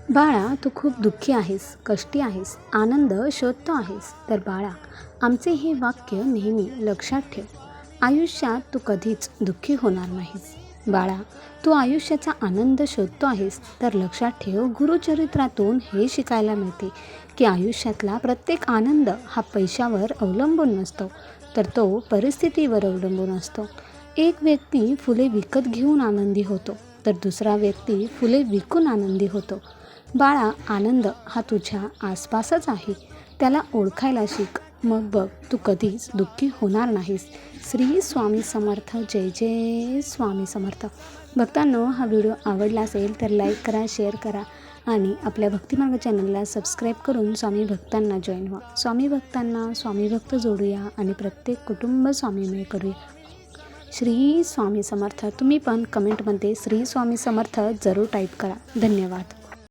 बाळा, तू खूप दुःखी आहेस, कष्टी आहेस, आनंद शोधतो आहेस. तर बाळा, आमचे हे वाक्य नेहमी लक्षात ठेव. आयुष्यात तू कधीच दुःखी होणार नाहीस. बाळा, तू आयुष्याचा आनंद शोधतो आहेस, तर लक्षात ठेव, गुरुचरित्रातून हे शिकायला मिळते की आयुष्यातला प्रत्येक आनंद हा पैशावर अवलंबून नसतो, तर तो परिस्थितीवर अवलंबून असतो. एक व्यक्ती फुले विकत घेऊन आनंदी होतो, तर दुसरा व्यक्ती फुले विकून आनंदी होतो. बाळा, आनंद हा तुझ्या आसपासच आहे. त्याला ओळखायला शिक. मग बघ, तू कधीच दुःखी होणार नाहीस. श्री स्वामी समर्थ. जय जय स्वामी समर्थ. भक्तांनो, हा व्हिडिओ आवडला असेल तर लाईक करा, शेअर करा आणि आपल्या भक्तिमार्ग चॅनलला सबस्क्राईब करून स्वामी भक्तांना जॉईन व्हा. स्वामी भक्तांना स्वामी भक्त जोडूया आणि प्रत्येक कुटुंब स्वामीमय करूया. श्री स्वामी समर्थ. तुम्ही पण कमेंटमध्ये श्री स्वामी समर्थ जरूर टाईप करा. धन्यवाद.